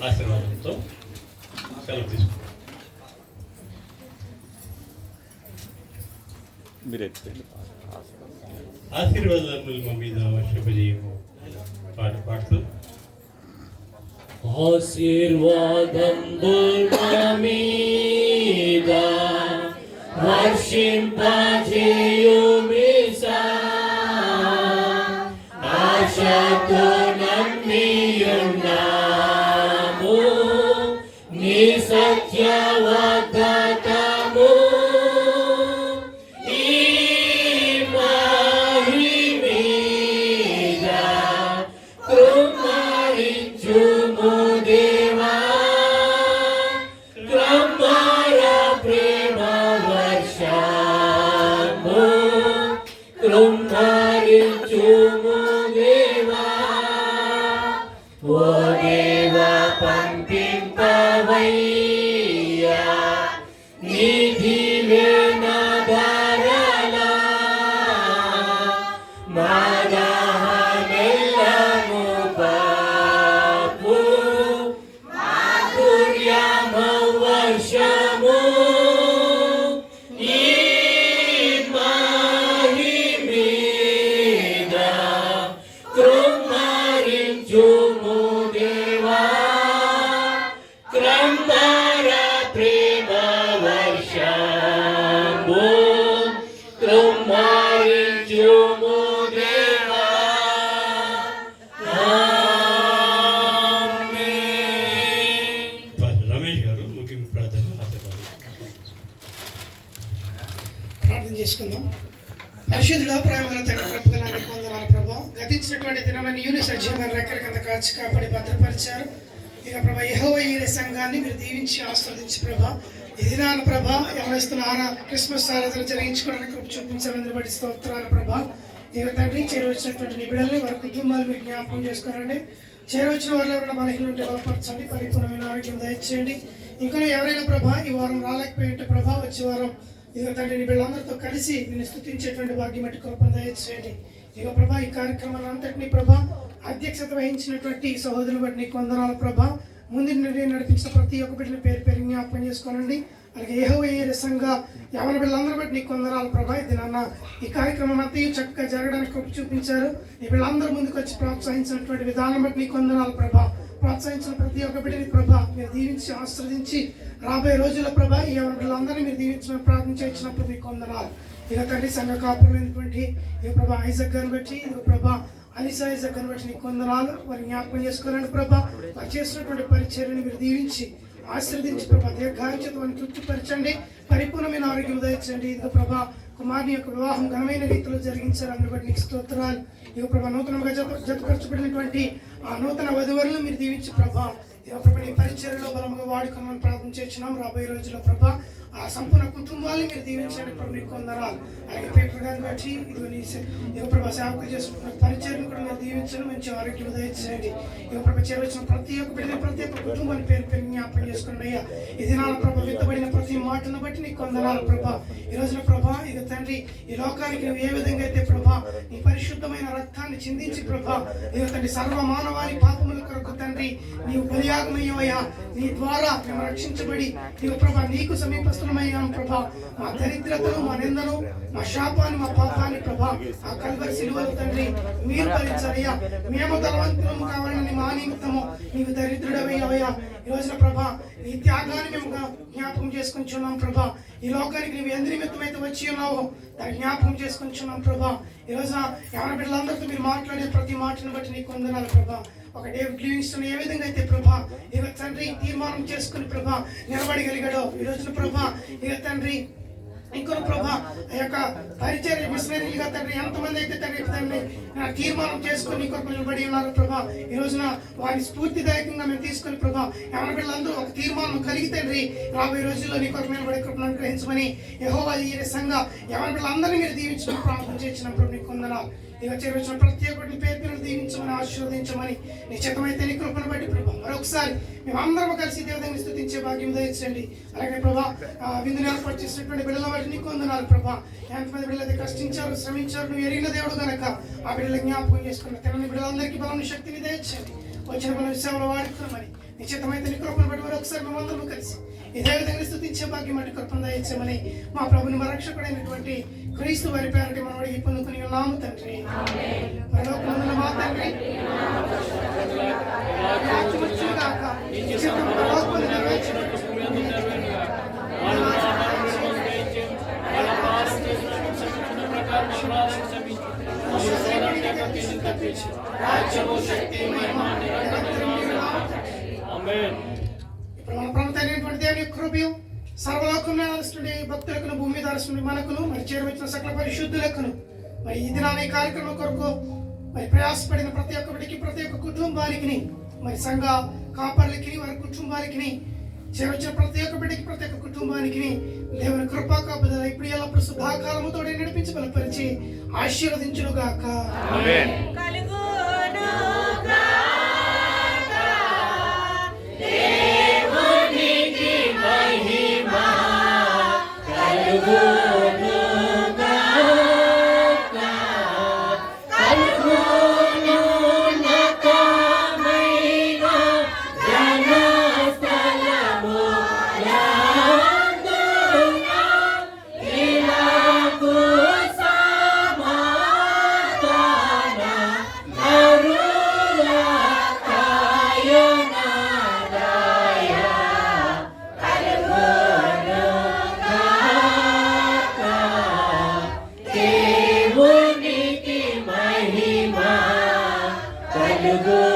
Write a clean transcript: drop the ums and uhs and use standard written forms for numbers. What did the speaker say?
ఆశీర్వాదంతో సెలవు తీసుకుంటాం. ఆశీర్వాదాలు మా మీద వర్షింపజేయము పాట పాడుతూ ఆశీర్వాదం మీద వర్షింపజేయుమిసా ఆశతో నమ్మియున్నాము నీ సత్యవాగ్దానము ఈ మాహి మీద కృపరించుము దేవా కృపర ప్రేమ వర్షము కృపరించుము దేవా ఓ దేవా పంపింపవయ్యా నీ దివ్యనాదారలా మా దాహమెల్లము పాపు మాధుర్యము వర్షము ఈ మాహి మీద కృపరించుము దేవా కృపర ప్రేమ వర్షము కృపరించుము దేవా ఆమేన్. రమేష్ గారు ముగింపు ప్రార్థన ఆశీర్వాదం. ప్రార్థన చేసుకుందాం. పరిశుద్ధుడా ప్రేమల తండ్రి కృపగలానికి పొందనాలి ప్రభా. గతించినటువంటి దినమని యూని సజీవంగా రెక్కల కింద కాచి కాపాడి భద్రపరిచారు. ఇక ప్రభా యెహోవా ఈ సంఘాన్ని మీరు దీవించి ఆస్వాదించి ప్రభా ఈ దినాన ప్రభా ఎవరిస్తున్న క్రిస్మస్ ఆరాధన జరిగించుకోవడానికి కృప చూపించాలని బట్టి స్తోత్రాలు ప్రభా. ఇక తండ్రి చేరవచ్చినటువంటి నీ బిడ్డల్ని వారి కుటుంబాలు మీరు జ్ఞాపకం చేసుకోరండి. చేరవచ్చిన వాళ్ళు ఎవరైనా బలహీన ఉంటే బలపరచండి, పరిపూర్ణమైన ఆరోగ్యం దయచేయండి. ఇంకా ఎవరైనా ప్రభా ఈ వారం రాలేకపోయి ఉంటే ప్రభా వచ్చే వారం ఇక తండ్రి నీ బిడ్డలందరితో కలిసి నేను స్తుతించేటువంటి భాగ్యం మట్టి కృపను దయచేయండి. ఇక ప్రభా ఈ కార్యక్రమాన్ని అంతటినీ ప్రభా అధ్యక్షత వహించినటువంటి సహోదరుని బట్టి నీకు వందనాలు ప్రభా. ముందు నడిపించిన ప్రతి ఒక్క బిడ్డని పేరు పేరు జ్ఞాపకం చేసుకోనండి. అలాగే యెహోవా ఈ రసంగా యవన బిడ్డలందరూ బట్టి నీకు వందనాలు ప్రభా. ఇది నాన్న ఈ కార్యక్రమం అంతా చక్కగా జరగడానికి కృప చూపించారు. ఈ బిడ్డలందరూ ముందుకు వచ్చి ప్రోత్సహించినటువంటి విధానం బట్టి నీకు వందనాలు ప్రభా. ప్రోత్సహించిన ప్రతి ఒక్క బిడ్డని ప్రభా మీరు దీవించి ఆశ్రదించి రాబోయే రోజుల్లో ప్రభా ఈ యవన బిడ్డలందరినీ మీరు దీవించిన ప్రార్థన చేయించినప్పుడు నీకు వందనాలు. ఇక తండ్రి సంఘ కాపులైనటువంటి ఇక ప్రభా ఐజక్ గారిని బట్టి ఇక ప్రభా అలిసా ఐజక్ గారిని బట్టి నీకు వందనాలు. వారి జ్ఞాపకం చేసుకోవాలని ప్రభా వారు చేసినటువంటి పరిచర్యని మీరు దీవించి ఆశీర్వదించి ప్రభా దీర్ఘాయుత్వాన్ని తృప్తిపరచండి, పరిపూర్ణమైన ఆరోగ్యం దయచండి. ఇదిగో ప్రభా కుమారుని యొక్క వివాహం ఘనమైన రీతిలో జరిగించారు. అందుని బట్టి నీకు స్తోత్రాలు. ఇక ప్రభా నూతనంగా జతపరచబడినటువంటి ఆ నూతన వధువరులను మీరు దీవించి ప్రభా ఇక ప్రభా నీ పరిచర్యలో బలంగా వాడుకోమని ప్రార్థన చేస్తున్నాం. రాబోయే రోజుల్లో ప్రభా ఆ సంపూర్ణ కుటుంబాన్ని మీరు దీవించండి ప్రభు నీకు వందనాలు. అలాగే పేపర్ గారిని బట్టి ఇక ప్రభా సేవకులు చేసుకుంటున్న పరిచయం కూడా మీరు దీవించండి, మంచి ఆరోగ్యం దయచేయండి. ఇక ప్రభా చేరవచ్చిన ప్రతి ఒక్క బిడ్డని ప్రతి ఒక్క కుటుంబాన్ని పేరు పేరు జ్ఞాపకం చేసుకోండి అయ్యా. ఇది నా ప్రభా విత్తబడిన ప్రతి మాటను బట్టి నీకు వందనాలు ప్రభా. ఈ రోజున ప్రభా ఇక తండ్రి ఈ లోకానికి నువ్వు ఏ విధంగా అయితే ప్రభా నీ పరిశుద్ధమైన రక్తాన్ని చిందించి ప్రభా ఇక తండ్రి సర్వ మానవాళి పాపముల కొరకు తండ్రి నీవు బలియాగమయ్యవయ్యా. నీ ద్వారా మేము రక్షించబడి ఇక ప్రభా నీకు సమీపస్థులమయ్యాను ప్రభా. మా దరిద్రతను మా నిందను మా శాపాన్ని మా పాపాన్ని ప్రభా ఆ కల్వరి సిలువలో తండ్రి మీరు భరించాలయ్యా. మేము తలవంతులము కావాలని మా నిమిత్తము నీవు దరిద్రుడవయ్యవయ్యా. ఈ రోజున ప్రభా నీ త్యాగాన్ని మేము జ్ఞాపకం చేసుకుంటున్నాం ప్రభా. ఈ లోకానికి నువ్వు ఎందు నిమిత్తం అయితే వచ్చి ఉన్నావో దాన్ని జ్ఞాపకం చేసుకుంటున్నాం ప్రభా. ఈ రోజున యవన బిడ్డలందరితో మీరు మాట్లాడే ప్రతి మాటను బట్టి నీకు వందనాలు ప్రభా. ఒక డేవిడ్ లివింగ్స్టన్ ఏ విధంగా అయితే ప్రభా ఇక తండ్రి తీర్మానం చేసుకుని ప్రభా నిలబడగలిగాడో ఈ రోజున ప్రభా ఇక తండ్రి ఇంకొక ప్రభా ఆ యొక్క పరిచర్య మిషనరీలుగా తండ్రి ఎంతమంది అయితే తండ్రి తీర్మానం చేసుకొని ఇంకొక నిలబడి ఉన్నారు ప్రభా. ఈ రోజున వారిని స్ఫూర్తిదాయకంగా మేము తీసుకొని ప్రభా ఎవరి బిడ్డలందరూ ఒక తీర్మానం కలిగి తండ్రి రాబోయే రోజుల్లో నీ కొరకు నిలబడే కృపను అనుగ్రహించమని యెహోవా ఈ సంఘంగా ఎవరి బిడ్డలందరినీ మీరు దీవించడం ప్రార్థన చేసినప్పుడు నీకు వందనాలు. ఇక చేరవచ్చిన ప్రతి ఒక్కరిని పేరు పేరు దీవించమని ఆశీర్వదించమని నీ చిత్తమైతే నీ కృపను బట్టి ప్రభా మరొకసారి మేమందరం కలిసి దేవతని స్తుతించే భాగ్యం దయచండి. అలాగే ప్రభా విందుని ఏర్పాటు చేసినటువంటి బిడ్డల వాటిని నీకు వందనాలు ప్రభా. ఎంతమంది బిడ్డలైతే కష్టించారు శ్రమించారు నువ్వు ఎరిగిన దేవుడు కనుక ఆ బిడ్డల జ్ఞాపకం చేసుకున్న తెలని బిడ్డలందరికీ బలం శక్తిని దయచండి. వచ్చిన బలం సేవలు వాడుకోమని నిశ్చితమైతే నీ కృపను బట్టి మరొకసారి మేమందరము కలిసి ఇదే విధంగా స్తుతించే భాగ్యం మట్టి కృపను దయచేయమని మా ప్రభుని మా రక్షకుడైనటువంటి క్రీస్తు వారి పేరటి మనవాడి పొందుకుని ఉన్నాము తండ్రి. పరలోకమందున్న మా తండ్రి, రాజ్యం వచ్చుగాక, నీ చిత్తం పరలోకమందు నెరవేర్చబడును. రాజ్యము శక్తి మహిమ నిరంతరం నీవే. ఆమేన్. ఇప్పుడు మన ప్రభువైనటువంటి దేవుని కృపయు సర్వలోకంలో నడుస్తున్న భక్తులకు భూమి మీద నడుస్తున్న మనకును మరి చేరువచ్చిన సకల పరిశుద్ధులకును మరి ఈ దినాన్ని ఈ కార్యక్రమం కొరకు మరి ప్రయాసపడిన ప్రతి ఒక్క బిడ్డకి ప్రతి ఒక్క కుటుంబానికి మరి సంఘ కాపర్లకి వారి కుటుంబానికి చేరొచ్చిన ప్రతి ఒక్క బిడ్డకి ప్రతి ఒక్క కుటుంబానికి దేవుని కృపా కాపుదల ఇప్పుడు ఎల్లప్పుడు శుభాకాలముతో నడిపించి బలపరిచి ఆశీర్వదించును గాక. ఆమేన్. దేవునికి మహిమ కలుగును గాక. కలుగును నకమైన ఘనస్థలములందున ఇలాగు సమాధాన అరులకాయనాదయ కలుగును గాక. దేవునికి మహిమ కలుగును